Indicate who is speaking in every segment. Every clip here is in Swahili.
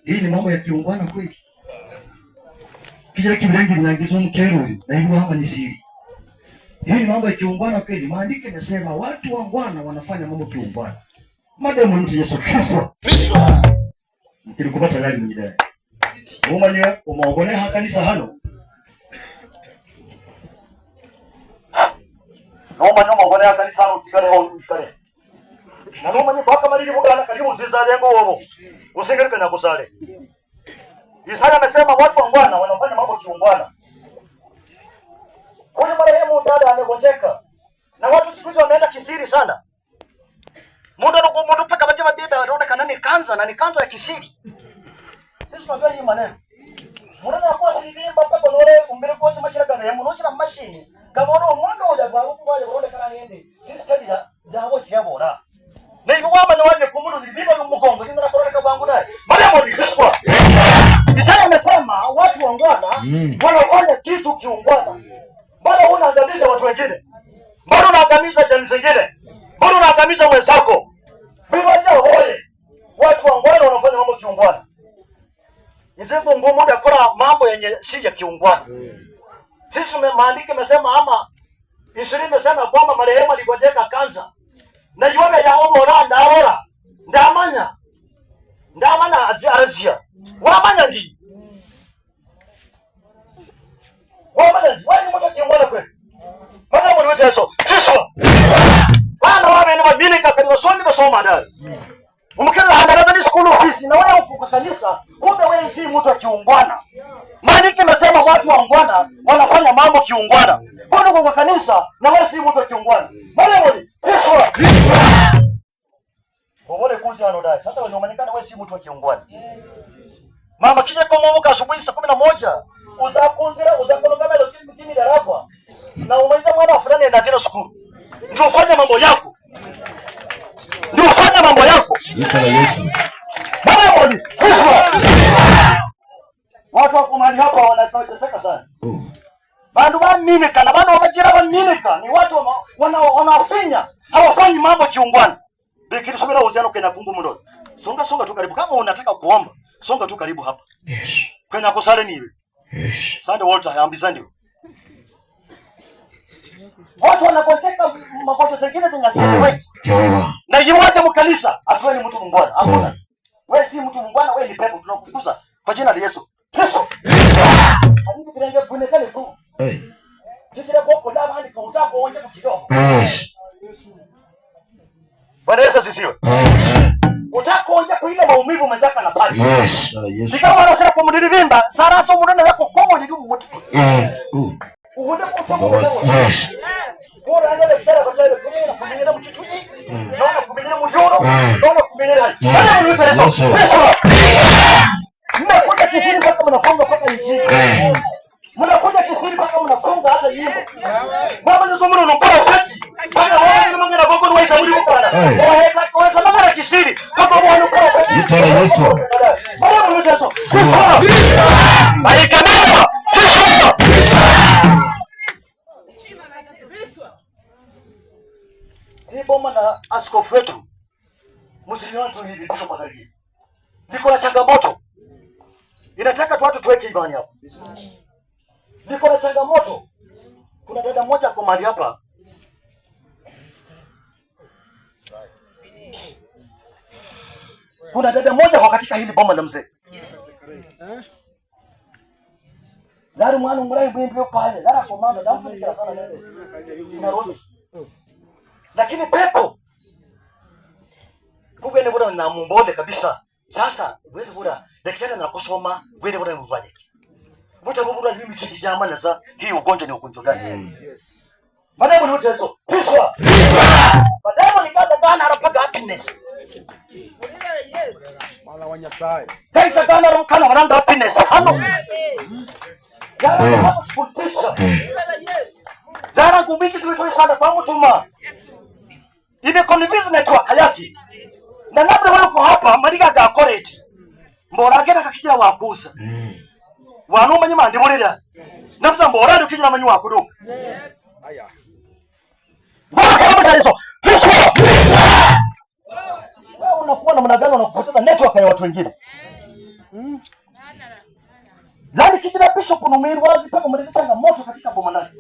Speaker 1: Hii ni mambo ya kiungwana kweli. Kijana kibilangi ninagizo mkero na hiyo hapa ni siri. Hii ni mambo ya kiungwana kweli. Maandiko yanasema watu wangwana wanafanya mambo kiungwana. Madamu mtu Yesu Kristo. Mkilikupata nani mjidai? Umanya umeongelea kanisa hano. Naomba nyuma umeongelea kanisa hano utikale au utikale. Na naomba ni baka malili bugana karibu zizale ngo wobo. Usingereka na kusale. Isaya amesema watu wangwana wanafanya mambo kiungwana. Huyu marehemu dada amegonjeka. Na watu siku hizi wameenda kisiri sana. Muda paka bache mabibi wanaona ni kanza na ni kanza ya kisiri. Sisi tunajua hii maneno. Muda kwa silivimba paka nore umbele kwa sema shirika na yamu nosira mashini. Kaboro mwanga ujava huko wale wanaona niende. Sisi study za hapo si hapo ra. Na hivyo wama na wale kumuru nilibimba mgongo ndio nakorona kabangu naye. Mariamu ni Kristo. Isaya amesema watu wangwana wanafanya kitu kiungwana. Bado unaangamiza watu wengine. Bado unaangamiza jamii zingine. Bado unaangamiza wenzako. Bibaza hoye. Watu wangwana wanafanya mambo kiungwana. Nizembo ngumu ndio kora mambo yenye si ya kiungwana. Sisi maandiko yamesema ama Isuri imesema kwamba marehemu aligonjeka kansa. Na yule ya obora ndaora. Ndamanya azia. Wamanya ndi. Wani mtu kiungwana kweli. Madamu ni wote Yesu. Kristo. Bana wale ni mabini kakani wasoni basoma dali. Umkela handaraza ni school office na wewe uko kanisa, kumbe wewe si mtu kiungwana. Maandiko yamesema watu waungwana wanafanya mambo kiungwana. Bado kwa kanisa na wewe si mtu kiungwana. Madamu Kristo. Bobole kuzi anodai. Sasa wewe unaonekana wewe si mtu kiungwana. Mama kija kwa mwoka asubuhi saa 11 uzakonogama lakini darapa na umaliza mwana fulani anaenda tena shule. Ndio ufanye mambo yako. Jina la Yesu. Bwana watu wako mahali hapa wanateseka sana. Bandu baminika na bandu wamajira baminika ni watu wanafinya hawafanyi mambo kiungwana. Bikiri subira uziano kena pungu mdogo. Songa tu karibu kama unataka kuomba. Songa tu karibu hapa. Yes. Kwenda kusale niwe. Yes. Sande Walter hayambiza ndio. Watu wanakonteka makoto zingine zinasieleweki. Na yiwaje mkanisa, atuwe ni mtu mungwana. Hakuna. Wewe si mtu mungwana, wewe ni pepo tunakufukuza kwa jina la Yesu. Yesu. Mungu kirenge kunekane tu. Kikira kwa ndama hadi kwa utako uonje kidogo. Bwana Yesu asifiwe. Utako uonje kwa ile maumivu mezaka na pati. Yes. Nikawa wanasema kwa mdirivimba, sara so mudana yako komo ni dumu mtu. Uhunde kutoka. Yes. Bora anga daktari kwa sababu kuna kumenyera mkituji, naona kumenyera mjoro, naona kumenyera. Bwana ni Yesu. Mnakuja kisiri mpaka mnafunga mpaka injili. Mnakuja kisiri mpaka mnasonga hata nyimbo. Baba ni somo unampata kati. Baba wewe ni mangana boko ni waisa mli mkana. Wewe sababu na kisiri mpaka wewe unapata kati. Jina la Yesu. Baba ni Yesu. Barikamana. Ni bomba na askofu wetu. Msiliona tu hivi kwa madhari. Niko na changamoto. Inataka tu watu tuweke imani hapo. Niko na changamoto. Kuna dada mmoja kwa mahali hapa. Kuna dada mmoja kwa katika hili bomba la mzee. Dari mwana mrai mbio pale. Dara kwa mama damu ni sana nene. Unarudi. Lakini pepo. Kugende bora na mumbonde kabisa. Sasa wewe bora daktari anakusoma wewe bora mfanye. Mtu bora mimi tujijama na za hii ugonjwa ni ugonjwa gani? Yes. Madam ni Yesu. Pishwa. Madam ni kaza gana anapaga happiness. Yes. Mala wanyasai. Kaisa gana rumkana waranda happiness. Hano. Gana hapo sportisha. Yes. Jana kumbiki tulitoa sana kwa mtuma. Ime convince network hayati. Na labda wewe uko hapa mariga ga correct. Mbora gena kakijira wakusa. Wanu manyima ndimurira. Nabza mbora ndo kijira manyu wakudu. Yes. Aya. Mbona kama tatizo? Wewe unakuwa na mnagano na kupoteza network ya watu wengine. Yaani kijana Bishop Numiri wazi paka mleta changamoto katika boma lake.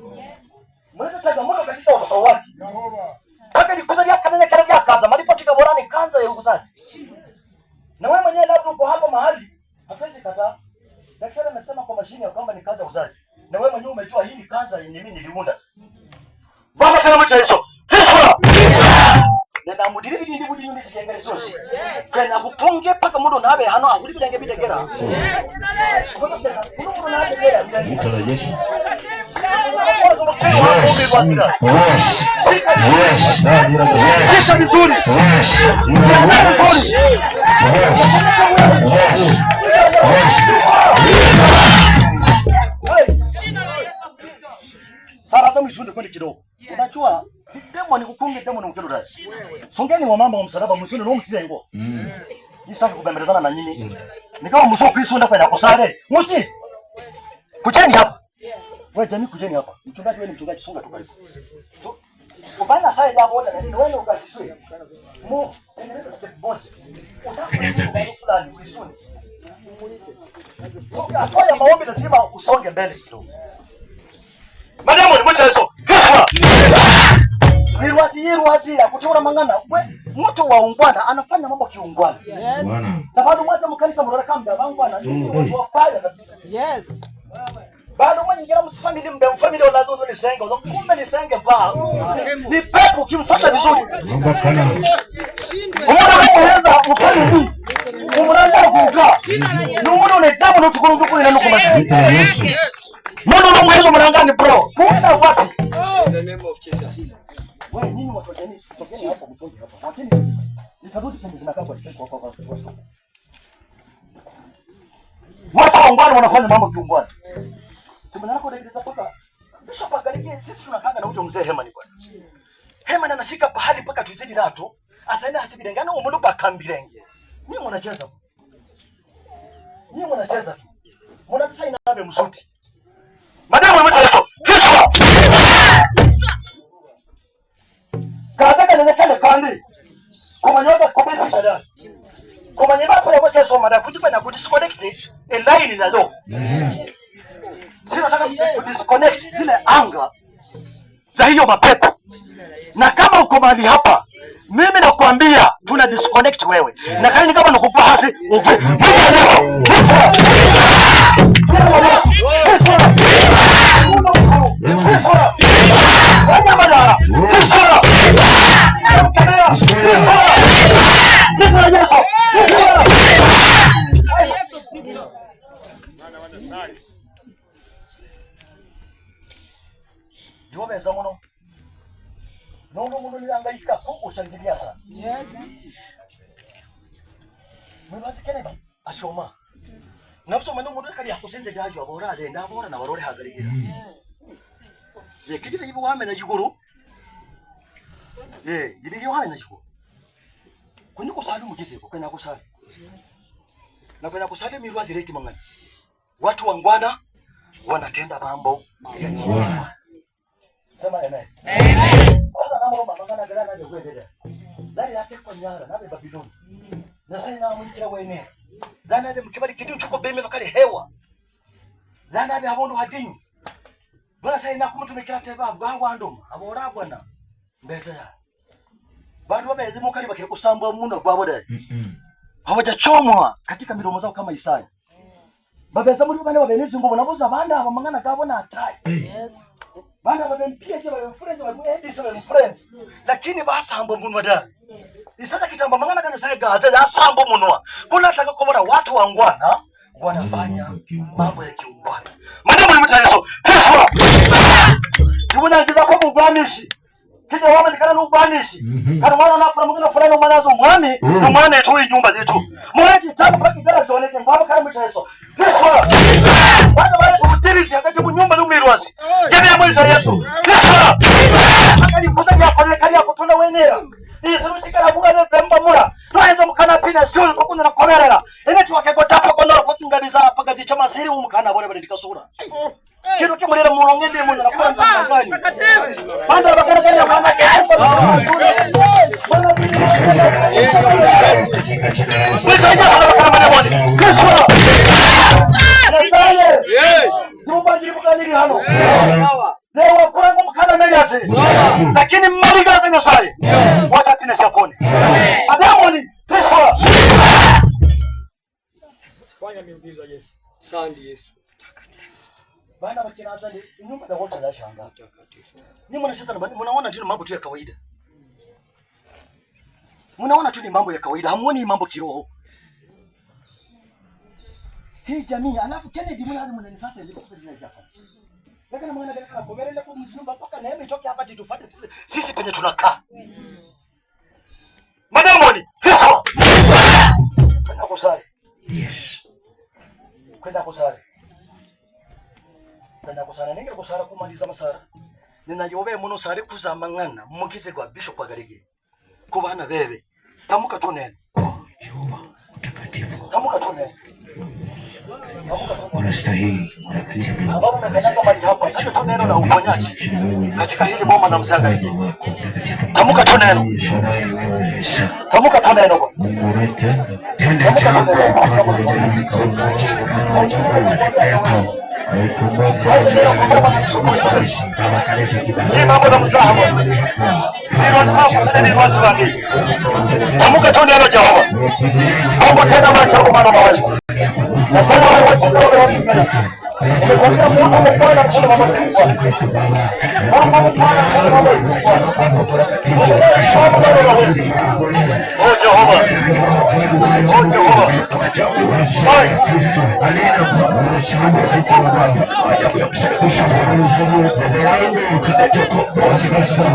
Speaker 1: Mleta changamoto katika watoto wake. Paka nikuzalia kanene karibia kaza malipo tika borani kanza ya uzazi. Na wewe mwenyewe labda uko hapo mahali hatuwezi kataa. Daktari amesema kwa mashine ya kwamba ni kanza ya uzazi. Na wewe mwenyewe umejua hii ni kanza yenye mimi niliunda. Baba kana mcha hizo. Nenda mudiri bidi budi nyundi sigengere zosi. Kana kupunge paka mudo nabe hano ahuli bidenge bidegera. Kisha vizuri. Sara za mshunde kweli kidogo. Unajua demo ni kukunge demo ni mkelo dai. Songeni wa mama wa msalaba msuni no msizengo. Nisitaki kubembelezana na nyinyi. Nikawa msoko Kristo kwenda kusare. Msi. Kujeni hapa. Wewe jamii kujeni hapa. Mchungaji wewe ni mchungaji songa tu karibu. So, ubana sai ya boda na nini wewe ukasiswe. Move. Endelea step moja. Utakwenda fulani usisuni. So, hatua ya maombi lazima usonge mbele kidogo. Madamu ni mwacha hizo. Irwasi ya kuchora mangana. Mtu wa ungwana anafanya mambo kiungwana. Yes. Sababu mwacha mkanisa mrora kamba bangwana watu wapaya kabisa. Yes. Bado mwengira msifamili mbe mfamili olazo ni senga. Kumbe ni senge pa. Ni pepo kimfuata vizuri. Unaona kuweza mfano huu. Unaanza kukaa. Nuno unetamu na tukuru nduku ina nuko maji. Mbona mwezo mrangani bro? Kuna wapi? In the name of Jesus. Wewe nini mtokeni? Tokeni hapo msonge hapa. Lakini nitarudi kwenye zinakaa kwa sisi kwa. Watu waungwana wanafanya mambo kiungwana. Tumena nako ndio paka. Bishop angalie sisi tunakanga na huyo mzee Hemani bwana. Hemani anafika pahali paka tuizidi nato. Asaina hasibidengana umundu bakambirenge. Mimi mnacheza. Mimi mnacheza tu. Mnatsaina nabe msuti. Madamu mmoja hapo. Kaataka nenekele kandi. Kumanyoka kubeba shada. Kumanyeba kwa kwa sasa mara kujipa na kudisconnect line za do. Sio nataka kudisconnect zile anga za hiyo mapepo. Na kama uko mahali hapa, mimi nakwambia tuna disconnect wewe. Na kama ni kama nakupa hasi, okay. Jomeza muno. Muno nihangaika ushangilia sana. Yes. Mwazi keneba ashoma. Nabso mano muno kali hakusenze dajo abora agenda abora na barore hagarigira. Ye kidire yibo wamena yiguru. Yiri yo hana yiguru. Kuni kusali mugise ko kanya kusali. Na kanya kusali mirwazi leti mangani. Watu wangwana wanatenda mambo. Sema amen. Amen. Sasa kama mama kana gala na kwendele. Ndani yake kwa nyara na Babiloni. Na sasa na mwikira wene. Ndani yake mkibali kidu chuko beme bakali hewa. Ndani yake habondo hadini. Bwana sasa na kumutumikira teva bwa ndoma. Abora bwana. Mbeza ya. Bado wabeze mukali bakira kusambwa muno bwa boda. Hawajachomwa katika midomo zao kama Isaya. Babeza muri bane babenezi ngo bonaboza banda abamangana kabona atai. Yes. Bana wabempia je wabemfrenzi wabemedisa wabemfrenzi lakini basambo munwa da isaka kitamba mangana kana sare gaza ya sambo munwa kuna nataka kubona watu wangwana wanafanya mambo ya kiungwana madamu ni mtayeso tubona ngiza kwa muvanishi kije wama nikana n'ubanishi kana mwana napura mungana fulani umanazo mwami umwana yetu inyumba zetu mwati tabu paki dara doneke ngwabo kana mtayeso bana bana kutirisi akati munyumba n'umirwazi yabe yamwiza Yesu akali kuzanya kwa kali ya kutona wenera ni sirukikara buga ne pemba mura twaenza mukana pina sio kokunda na komerera ene twakegota pako ndoro kotungabiza pagazi chama siri umukana bore bale dikasura kiro ke murera mulongende munyo na kwa ngani banda bakara kali mama Yesu bana
Speaker 2: fanya miujiza Yesu. Asante Yesu.
Speaker 1: Bana bakinaza nyumba za wote za shanga. Ni mnacheza na mnaona tu mambo tu ya kawaida. Mnaona tu ni mambo ya kawaida, hamuoni mambo kiroho. Hii jamii alafu Kennedy mnani sasa ndio kufanya hapa. Lakini mwana gani kana kuberele kwa mzumba mpaka neema itoke hapa tufuate sisi penye tunakaa. Madamoni, hizo. Kwenda kusali. Yes. Kwenda kusali. Kwenda kusali ninge kusala kumaliza masara. Ninayobe muno sari kuzamangana mukize kwa bishop kwa garige. Kubana bebe. Tamuka tunene. Tamuka tunene.
Speaker 3: Unastahili
Speaker 1: sababu umekanyaga mahali hapa. Taja tu neno la uponyaji katika hili boma na msaga hili. Tamuka tu neno. Tamuka tu neno. Si mambo na mzaha. Tamuka tu neno Jehova. Mungu tena macho kwa maana maweza. Nasema wewe usidogo wewe. Umekuwa Mungu mkono kwa mama mkubwa. Mungu mkono kwa mama mkubwa. Oh Jehova. Oh Jehova.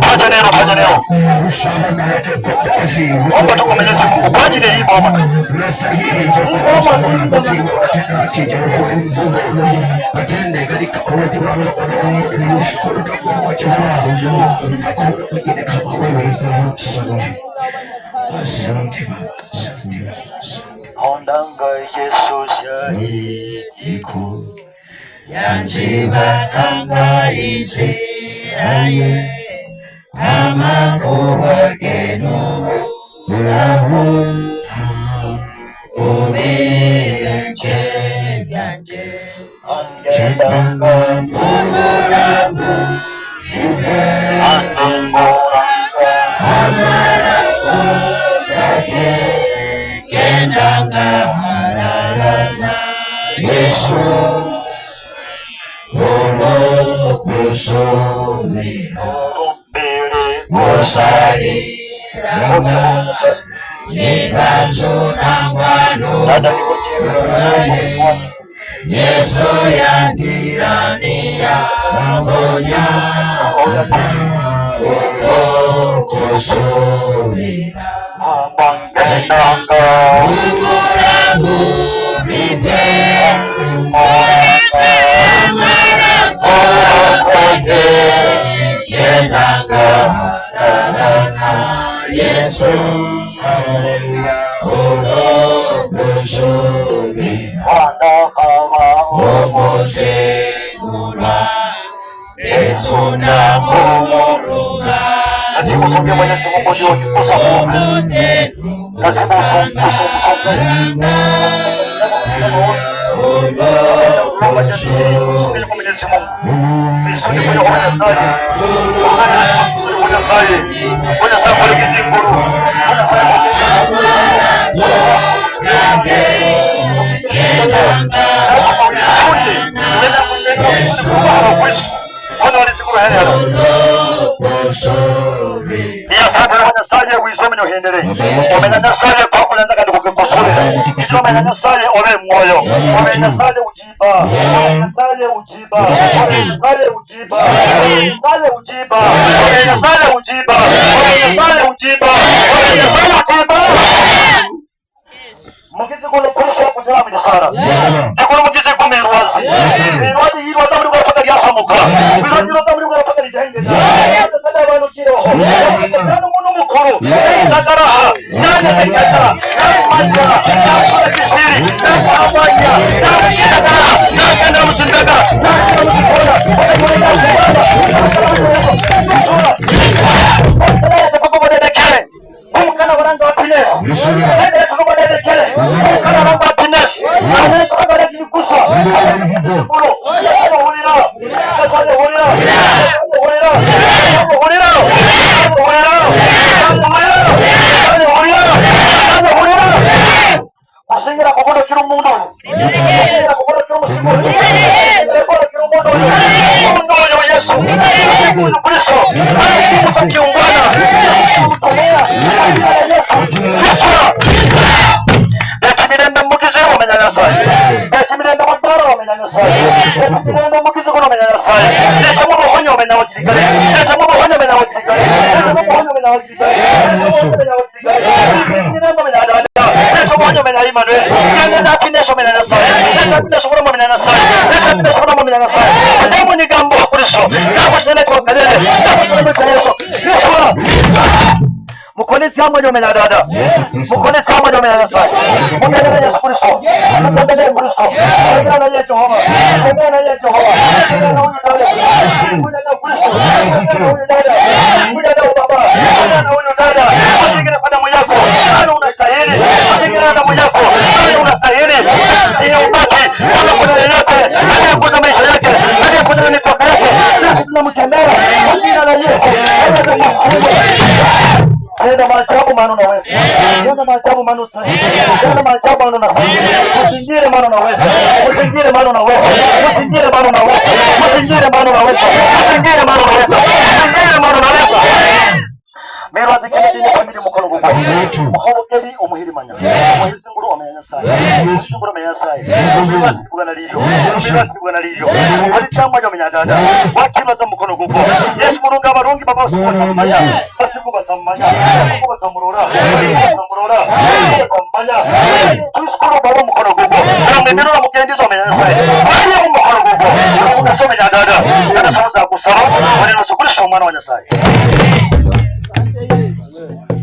Speaker 1: Acha neno. Mungu tukumeleze kwa ajili ya hii boma. Ondanga Yesu shahidi
Speaker 3: yanjibanga isi aye amakuba kenu lahu ubirenche byanje chetanga muramu kendanga hararana Yesu Olo kusumi Mosari Ranga Nikazo Nangwano Yesu yandirania Ngonya Olo kusumi Umuramu Bibe Yesu Olo kusumi Omose Mura Yesu na kumurunga
Speaker 1: Nasibusambia Mwenyezi Mungu ndio tukusa Mungu. Nasibusambia Mungkin kalau kurus aku jalan biasa. Aku mungkin saya kumil wazi. Wazi ini wazi baru kalau pakai dia samuka. Wazi baru kalau pakai dia ini. Saya baru kiro. Saya nunggu koro. Saya cara. Nanya tanya cara. Nanya cara. Siri. Apa ya? Nanya cara. Nanya nama sendiri. Saya cepat kau pada dekere. Bukan orang tua piles. Saya cepat kau pada dekere. Bukan orang tua piles. Saya cepat pada sini kuswa. Ngira kokodo kiro mundo. Ngira kokodo kiro musimu. Kokodo kiro mundo. Mundo wa Yesu. Mungu Kristo. Mungu kiungana. Kutomea. Yakimirenda mukize umenyanyasa. Yakimirenda mutoro umenyanyasa. Yakimirenda mukize kono umenyanyasa. Yakimu muhonyo umenyawajirikare. Yakimu muhonyo umenyawajirikare. Yakimu muhonyo umenyawajirikare. Yakimirenda umenyanyasa. Yakimu umenyayimane. Yakimirenda kinesho umenyanyasa. Yakimirenda shukuru umenyanyasa. Yakimirenda shukuru umenyanyasa. Yakimu ni gambo Kristo. Gambo sene kwa kalele. Gambo sene kwa Yesu. Mukonesi hamo nyo mena dada. Mukonesi hamo nyo mena nasa. Mukana na Yesu Kristo. Mukana na Kristo. Mukana na Jehova. Mukana na Jehova. Mukana na huyu dada. Mukana na Kristo. Mukana na huyu dada. Mukana na baba. Mukana na huyu dada. Mazingira kwa damu yako. Ana unastahili. Mazingira na damu yako. Ana unastahili. Ndiye ubaki. Ana kuna yake. Ana kuna maisha yake. Ana kuna mipaka yake. Sisi tunamtendea. Mazingira na Yesu. Nenda maajabu maana unaweza. Nenda maajabu maana unastahili. Nenda maajabu maana unastahili. Usingire maana unaweza. Usingire maana unaweza. Usingire maana unaweza. Usingire maana unaweza. Usingire maana unaweza. Usingire maana unaweza. Mero azikene dine kwa midi mkono gugu. Mkono keli umuhiri manya. Umuhiri singuru amenyanyasa. Singuru amenyanyasa. Mero bugana liyo. Mero bugana liyo. Wali chamba jo menyadada. Wakima za mkono gugu. Yesu murunga barungi baba usiku tamanya. Usiku batamanya. Usiku batamurora. Batamurora. Batamanya. Tusikuru baba mkono gugu. Mero na mukendizo amenyanyasa. Wali mkono gugu. Unasoma menyadada. Kana sawa za kusara. Wali nasukuru shomana wanyasai. Amen.